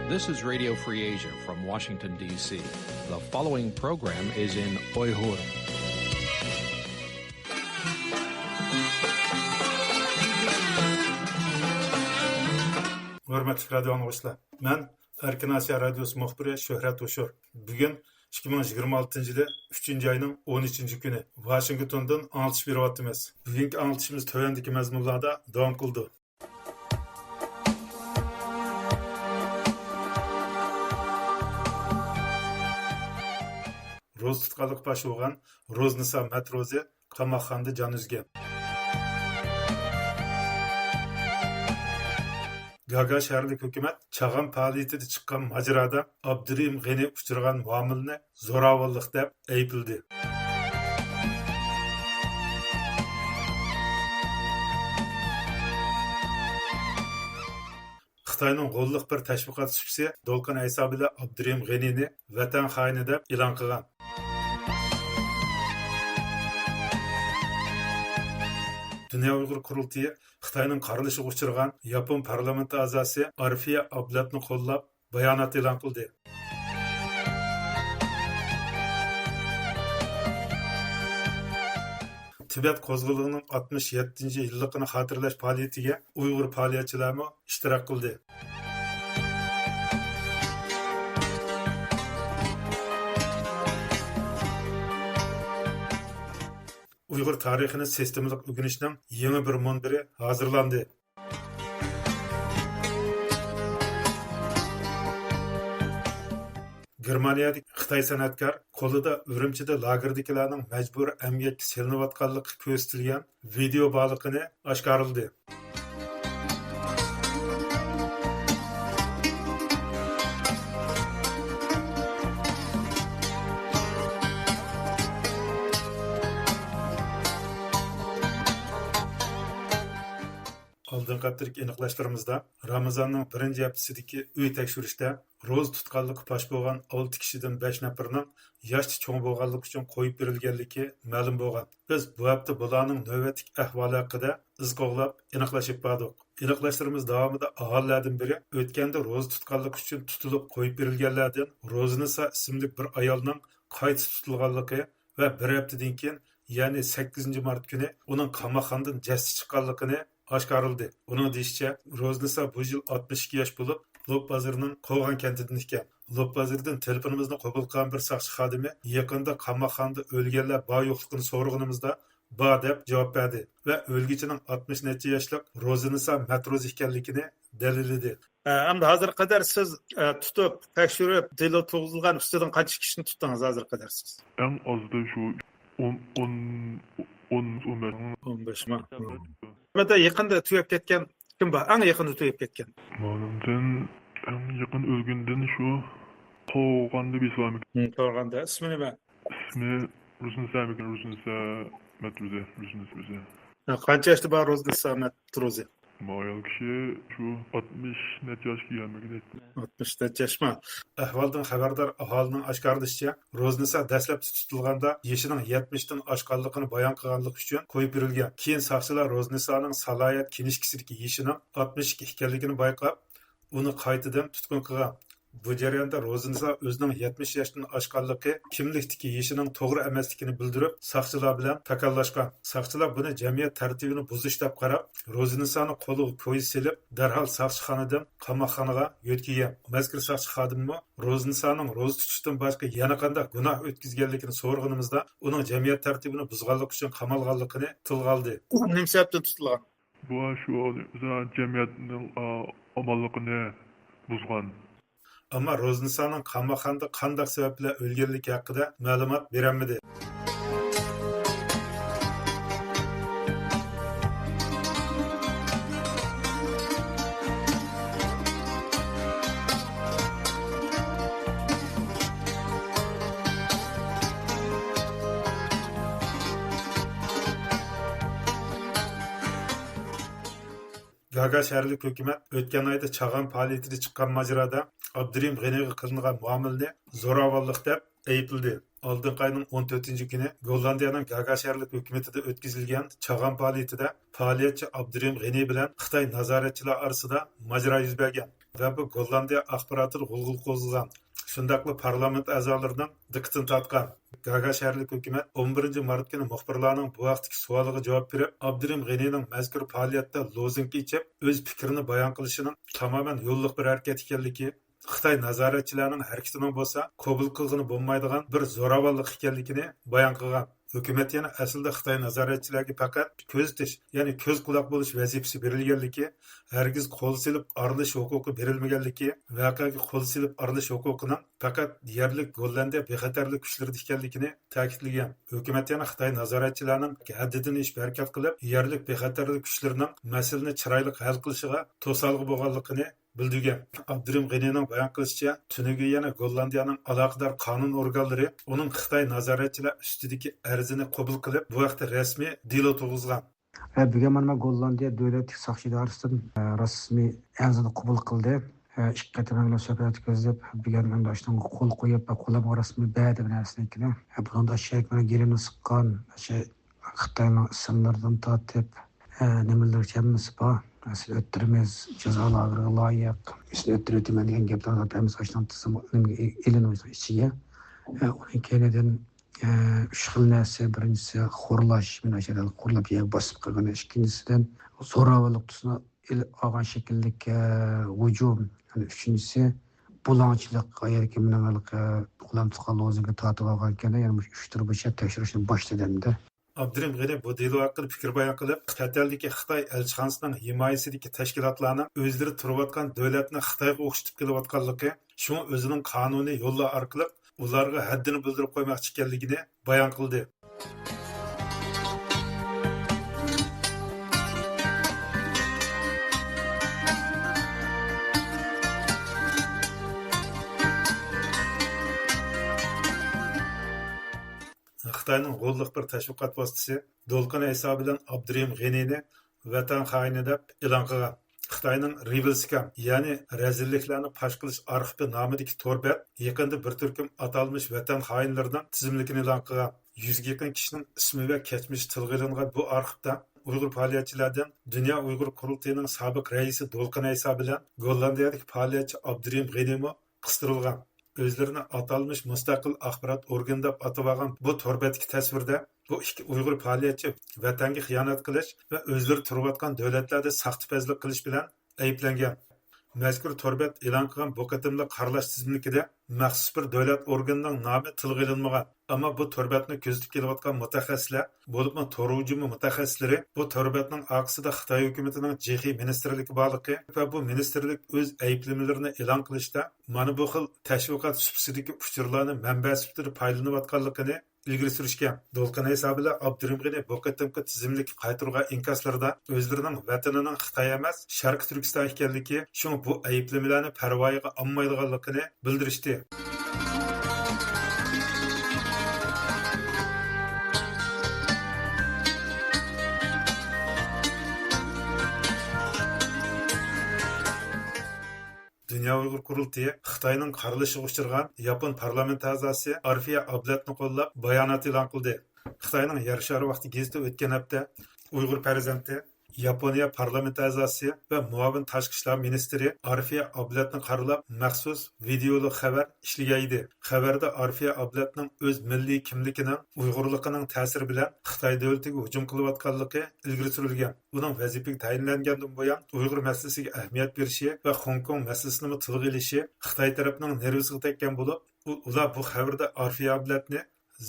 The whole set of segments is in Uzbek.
This is Radio Free Asia from Washington, D.C. The following program is in Uyghur. Hürmetli radyo anlayışlar. Ben Erkin Asya Radyosu muhbiri Şöhret Uşur. Bugün 2026 yılı 3. ayının 13. günü. Washington'dan anlatış bir vaktimiz. Bugünkü anlatışımız tövendeki mezmunlarda devam kıldı. Roz tutqanlık başı olan Roznisa Matrozi qamoqxonada jon uzgan. Gaga şəhərlik hökumət Çağan fəaliyyətində çıxan macerada Abdurrahim G'ani uçurğan muamilni zo'ravonlik deb aybldi. Xitoyning qo'lliq bir tashviqot suchisi Dolqin Ayso bilan Abdurrahim G'anini vatan xoini deb e'lon qilgan. Dünya Uyghur Kurultayı Xitoyning qarilishiga uchirgan Yapon parlamenti a'zosi Arfiya Ablatni qo'llab bayonot e'lon qildi. Tibet qo'zg'olonining 67-yilligini xotirlash faoliyatiga Uyg'ur faoliyatchilari ishtirok qildi. Uyg'ur tarixini sistemalik o'rganishning yangi bir munbiri hozirlandi. Germaniyadagi Xitoy san'atkor qo'lida Urumchida lagerdagilarning majburiy emgakka selinayotganligi ko'rsatilgan video borligini oshkorladi. Aldın qatırki aniqlashtirimizda Ramazonning birinchi haftasidagi uy tekshirishda ro'z tutqanligi fosh bo'lgan 6 kishidan 5 nafarning yoshi cho'ng bo'lganligi uchun qo'yib berilganligi ma'lum bo'lgan. Biz bu hafta bularning navbatdagi ahvoli haqida iz qo'g'lab aniqlashib bordik. Aniqlashtirimiz davomida aholilardan biri o'tganda ro'z tutqanligi uchun tutilib qo'yib berilganlardan Roznisa ismli bir ayolning qayta tutilganligi va bir haftadan keyin, ya'ni 8 mart kuni uning qamoqxonadan jasadi chiqqanligini oshkorildi. Uning deyishicha, Roznisa bu yil 62 yosh bo'lib, Lopbazirning Qo'g'on kentidan ekan. Lopbazirdan telefonimizni qabul qilgan bir soqchi xodimi yaqinda qamoqxonada o'lganlar bor yo'qligini so'rag'animizda bor deb javob berdi va o'lgichining 60 necha yoshlik Roznisa Matrozi ekanligini dalilladi. Endi hozir qadar siz tutib, tekshirib, delo tug'ilgan ustidan qancha kishini tutdingiz hozir qadar siz? Eng ozda shu 15 ming. Burada yaqinda tugab ketgan kim bor? Eng yaqinda tugab ketgan. Menimdan eng yaqin o'lgandan shu Qo'g'onda beslami. Qo'g'onda ismi nima? İsmi Roznisa Matrozi. Qancha yoshda bor Roznisa Matrozi? Ayol kishi shu 60 necha yoshga kelmagan. 60 necha yoshmi? Ahvoldan xabardor aholining oshkorlashicha, Roznisa dastlab tutilganda yoshining 70 dan oshganligini bayon qilganligi uchun qo'yib berilgan. Keyin soqchilar Roznisaning salohiyat kinishkisidagi yoshining 62 ekanligini bayqab, uni qaytadan tutqun qilgan. Bu jarayonda Roznisa o'zining 70 yoshdan oshganligi kimlikdagi yoshining to'g'ri emasligini bildirib, soqchilar bilan takallashgan. Soqchilar buni jamiyat tartibini buzish deb qarab, Roznisani qo'liga ko'y silib, darhol soqchixonadan qamoqxonaga yo'tkazgan. Mazkur soqchi xodimi Roznisaning ro'za tutishdan boshqa yana qanday gunoh o'tkazganligini so'rag'animizda, uning jamiyat tartibini buzganlik uchun qamalganligini tilga oldi. Nima sababdan tutilgan? Bu shu jamiyatning amalligini buzgan. Ama Roznisa'nın qamoqxonada qanday sabablar o'lganligi haqida ma'lumot berilmadi. Gaga şəhərlik hökumət ötən ayda Çağan fəaliyyətində çıxan macerada Abdurrahim G'aniga qilingan muamilni zo'ravonlik deb aybldi. Oldingi ayning 14 kuni Gollandiyaning Gaga şəhərlik hökumətində o'tkazilgan Çağan faoliyatida faoliyatchi Abdurrahim G'ani bilan Xitoy nazoratchilar orasida majra yuz bergan. va bu Gollandiya axborotini g'ulg'ul qo'zg'agan. Shundaqla parlament a'zolarining diqqatini tortgan. Gaga shaharlik hukumat 11 mart kuni muxbirlarning bu vaqtdagi savoliga javob berib, Abdurim G'anining mazkur faoliyatda lozunka ichib, o'z fikrini bayon qilishining tamoman yo'lliq bir harakat ekanligi, Xitoy nazoratchilarining harakatining bo'lsa, qabul qilg'ini bo'lmaydigan bir zo'ravonlik ekanligini bayon qilgan. Hukumat yana aslida Xitoy nazoratchilariga faqat ko'zitish, ya'ni ko'z quloq bo'lish vazifasi berilganligi, hargiz qo'l silib aralish huquqi berilmaganligi, voqeaga qo'l silib aralish huquqining faqat yerlik Gollandiya bexatarlik kuchlarida ekanligini ta'kidlagan. Hukumat yana Xitoy nazoratchilarining haddidan oshib harakat qilib, yerlik bexatarlik kuchlarining masalani chiroyli hal qilishiga to'salg'i bo'lganligini bildirgan. Abdurim G'anining bayon qilishicha, tuniga yana Gollandiyaning aloqador qonun organlari uning Xitoy nazoratchilar ustidagi arzini qabul qilib, bu vaqtda rasmiy dilo tug'izgan. Bugun mana Gollandiya davlat soqchi idorasidan rasmiy arzini qabul qildi. Ikki qatorli suhbat o'tkazib, bugun mana shunga qo'l qo'yib, qo'lama rasmiy ba'da narsani. Bunda shek mana gerini siqqan, Xitoyning ismlaridan tortib, nimalar chamisi bor. Siz ötürümüz cezalarına layık. Siz ötürümen degan gaplarni hepimiz açdan tizim elinimiz içiye. Onun keneden üç xil narsa. Birincisi xorlash, münasharat xorlab yer basıp qilgan. İkincisidan zo'ravonlik tusini olgan shekillik hujum. Üçüncüsü bulanchilik, ayerki minanalik qulamchiqqa lozimga tortib olgan ekan. Yani üç tür bu şey tekshirishni boshlaganida. Abdurim G'ani bu delo haqida fikr bayon qilib, Xitoydagi Xitoy elchixonasining himoyasidagi tashkilotlarning o'zlari turayotgan davlatni Xitoyga o'xshatib kelayotganligi, shuni o'zining qonuniy yo'llar orqali ularga haddini bildirib qo'ymoqchi ekanligini bayon qildi. Xitoyning g'olliq bir tashviqot vositasi Dolqin hisobi bilan Abdurim G'anini vatan xoini deb e'lon qilgan. Xitoyning Rivilskam, ya'ni razilliklarni fosh qilish arxivi nomidagi to'rbat yaqinda bir turkum atalmish vatan xoinlarining tizimligini e'lon qilgan. 100 ga yaqin kishining ismi va kechmishi tilga olingan bu arxivda Uyg'ur faoliyatchilaridan Dunyo Uyg'ur qurultayining sobiq raisi Dolqin hisobi bilan Gollandiyadagi faoliyatchi Abdurim G'animi qistirilgan. Özlerini atalmış mustaqil axborot organi deb atagan bu torbatdagi tasvirda bu ikki Uyg'ur faoliyatchi vatanga xiyonat qilish va o'zlari turayotgan davlatlarda saxtipazlik qilish bilan ayblangan. Mazkur torbat e'lon qilgan bu qatimli qaralash tizimlikida maxsus bir davlat organining nomi tilga olinmagan. Ammo bu torbatni ko'zitib kelayotgan mutaxassislar, bo'libmi to'g'ri hujumi mutaxassislari bu torbatning aqsida Xitoy hukumatining Jehi ministrligi borligi va bu ministrlik o'z ayblamalarini e'lon qilishda mana bu xil tashviqot subsidiki uchurlarni manba sifatida foydalanayotganligini ilgari surishgan. Dolqin hisobi bilan Abdurim G'ani bu qatimki tizimlik qaytirgan inkoslarda o'zlarining vatanining Xitoy emas, Sharq Turkiston ekanligi, shuni bu ayblamalarni parvoyiga olmaydiganligini bildirishdi. Dünya Uyghur Kurultayı Xitoyning qarilishiga uchragan Yapon parlament a'zosi Arfiya Ablatni qo'llab bayonot e'lon qildi. Xitoyning Yer shari vaqti gazetida o'tgan hafta Uyg'ur farzandi Yaponiya parlament a'zosi va muavin tashqi ishlar ministri Arfiya Ablatni qaralab maxsus videoli xabar ishlagan edi. Xabarda Arfiya Ablatning o'z milliy kimligining Uyg'urligining ta'siri bilan Xitoy davlatiga hujum qilayotganligi ilgari surilgan. Uning vazifaga tayinlangandan buyon Uyg'ur masalasiga ahamiyat berishi va Hong Kong masalasini tilga olishi Xitoy tarafining nervisiga tekkan bo'lib, ular bu xabarda Arfiya Ablatni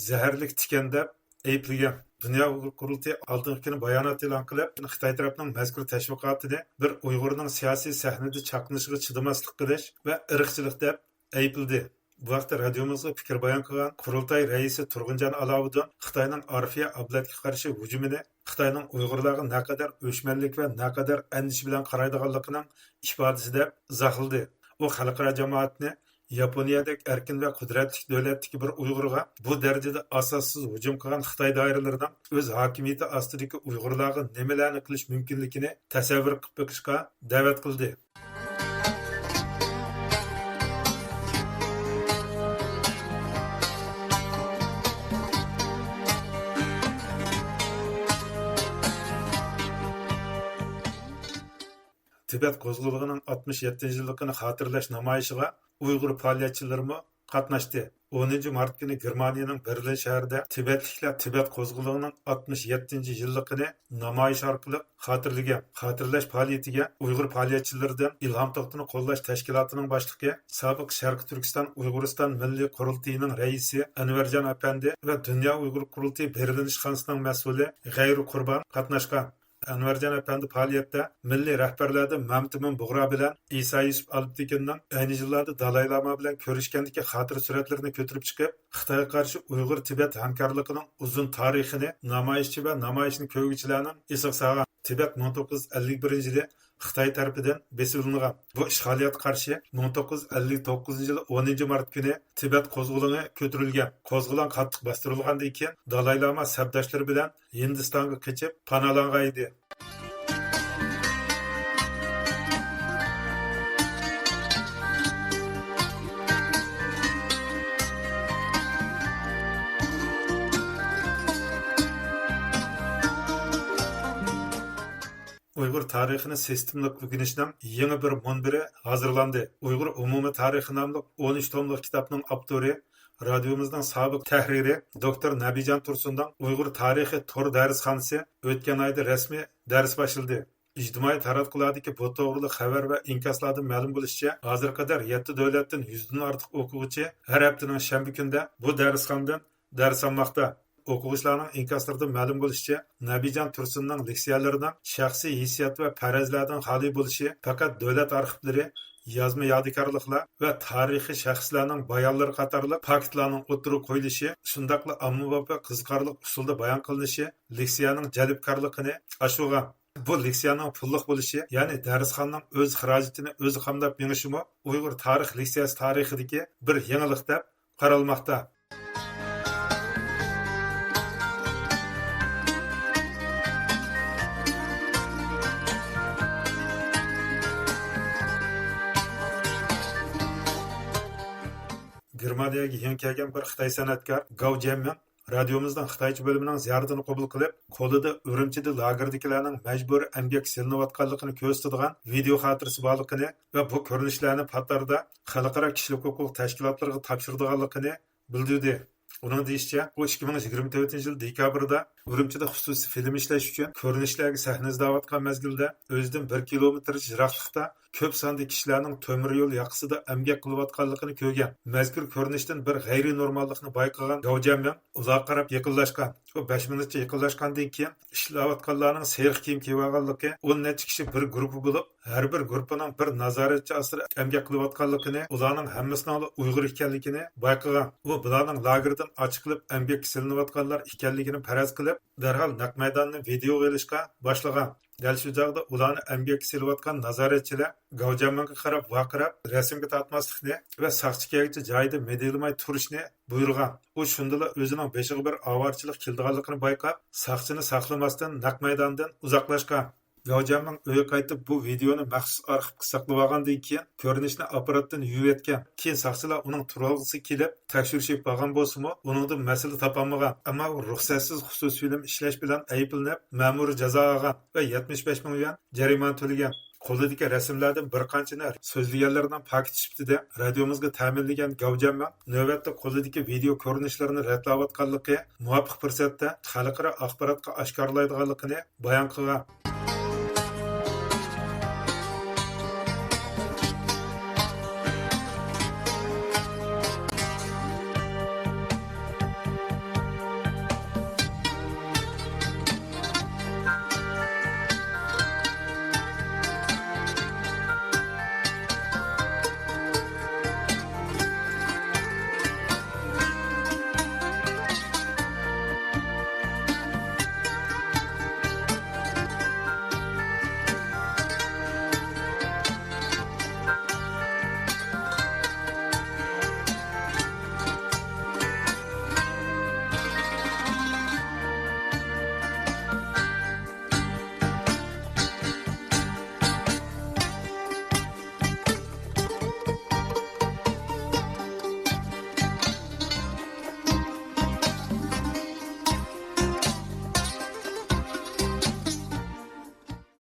zaharlik tikan deb ayblagan. Dünya Uyghur Kurultayı aldığın kuni bayonot e'lon qilib, Xitoy tarafining mazkur tashviqotini bir Uyg'urning siyosiy sahnada chaqnishiga chidamaslik qilish va irqchilik deb aybladi. Bu vaqtda radiomizga fikr bayon qilgan Qurultay raisi Turg'unjon Aloviddin Xitoyning Arfiya Ablatga qarshi hujumini Xitoyning Uyg'urlarga naqadar o'chmanlik va naqadar andish bilan qaraydiganligining ifodasi deb izohladi. U xalqaro jamoatni Yaponiyadagi erkin va qudratli davlatdagi bir Uyg'urga bu darajada asossiz hujum qilgan Xitoy doiralarining o'z hokimiyati ostidagi Uyg'urlarga nimalarni qilish mumkinligini tasavvur qilib beqishga da'vat qildi. Tibet qo'zg'olig'ining 67-yilligini xotirlash namoyishiga Uyg'ur faoliyatchilarimi qatnashdi. 10 mart kuni Germaniyaning Berlin shahrida Tibetliklar Tibet qo'zg'olig'ining 67-yilligini namoyish orqali xotirlagan. Xotirlash faoliyatiga Uyg'ur faoliyatchilaridan Ilhom To'xtini qo'llash tashkilotining boshlig'i, sobiq Sharqi Turkiston Uyg'uriston Milliy qurultiyining raisi Anvarjon apandi va Dunyo Uyg'ur qurultiyi Berlin ishxonasining mas'uli G'ayru Qurbon qatnashgan. Anvarjon apandi faoliyatda milliy rahbarlardan Mamtimin Bug'ro bilan Isa Yusuf Alptekinning ayni yillarda Dalay Lama bilan ko'rishgandagi xotir suratlarini ko'tarib chiqib, Xitoyga qarshi Uyg'ur Tibet hamkorligining uzun tarixini namoyishchi va namoyishni ko'rguvchilarning esiga solgan. Tibet 1951-yili Xitoy tarafidan besilingan. Bu ishg'oliyatga qarshi 1959-yili 10 mart kuni Tibet qo'zg'oloni ko'tarilgan. Qo'zg'olon qattiq bostirilgandan keyin Dalay Lama sabdoshlari bilan Hindistonga qochib panolangan edi. Uyg'ur tarixini sistemlik o'rganishning yangi bir munbiri hozirlandi. Uyg'ur umumiy tarixi nomli 13 tomlik kitobning avtori, radiomizning sobiq tahriri doktor Nabijon Tursundan Uyg'ur tarixi to'r darsxonasi o'tgan oyda rasmiy dars boshladi. İctimai taratqulardagi bu to'g'riliq xabar va inkoslardan ma'lum bo'lishicha, hozirga qadar 7 davlatdan 100 dan ortiq o'quvchi har haftaning shanba kunida bu darsxonadan dars olmoqda. O'quvchilarning inkoslaridan ma'lum bo'lishicha, Nabijon Tursunning leksiyalaridan shaxsiy hissiyot va farazlardan xoli bo'lishi faqat davlat arxivlari, yozma yodikorliklar va tarixiy shaxslarning bayonlari qatorliq faktlarning o'tirib qo'yilishi, shundaqla ommabop va qiziqarli usulda bayon qilinishi leksiyaning jalbkorligini oshirgan. Bu leksiyaning pulliq bo'lishi, ya'ni darsxonaning o'z xarajatini o'zi qamdab mengishimi Uyg'ur tarix leksiyasi tarixidagi bir yangilik deb qaralmoqda. Germaniyaga yangi kelgan bir Xitoy san'atkor Gao Jianmin radiomizning Xitoycha bo'limining ziyoratini qabul qilib, qo'lida Urumchida lagerdagilarning majburiy emgak silinayotganligini ko'rsatadigan video xotirasi borligini va bu ko'rinishlarni Patarda xalqaro kishilik huquq tashkilotlariga topshiradiganligini bildirdi. Uning deyishicha, u 2024-yil dekabrda Urumchida xususiy film ishlash uchun ko'rinishlarga sahna izlayotgan mezgilda o'zidan 1 kilometr yiroqlikda ko'p sonli kishilarning temir yo'l yoqasida emgak qilayotganligini ko'rgan. Mazkur ko'rinishdan bir g'ayri normallikni bayqagan Gao Jianmin uzoq qarab yaqinlashgan. U 5 minutcha yaqinlashgandan keyin ishlayotganlarning seriq kiyim kiyib olganligi, 10 necha kishi bir guruh bo'lib, har bir guruhning bir nazoratchi ostida emgak qilayotganligini, ularning hammasining Uyg'ur ekanligini bayqagan. U bularning lagerdan ochiqlab emgak silinayotganlar ekanligini faraz qilib, darhol naq maydonni video olishga boshlagan. Dal shu chog'da ularni emgak silayotgan nazoratchilar Gao Jianminga qarab vaqirab, rasmga tortmaslikni va saqchikagacha joyida medilmay turishni buyurgan. U shundala o'zining beshiga bir avorchilik keldiganligini bayqab, saqchini saqlamasdan naq maydondan uzoqlashgan. Gao Jianmin uyga qaytib bu videoni maxsus arxivga saqlab olgandan keyin ko'rinishni apparatdan yuvib etgan. Keyin saqchilar uning turg'isi kelib tekshirishib bo'lgan bo'lsa-mu, uningdan masala topolmagan. Ammo u ruxsatsiz xususiy film ishlash bilan ayblanib, ma'muriy jazo olgan va 75 ming yuan jarima to'lagan. Qo'lidagi rasmlardan bir qanchani so'zlaganlardan paket sifatida radiomizga ta'minlagan Gao Jianmin navbatda qo'lidagi video ko'rinishlarini radlayotganligi muvofiq fursatda xalqaro axborotga oshkorlaydiganligini bayon qilgan.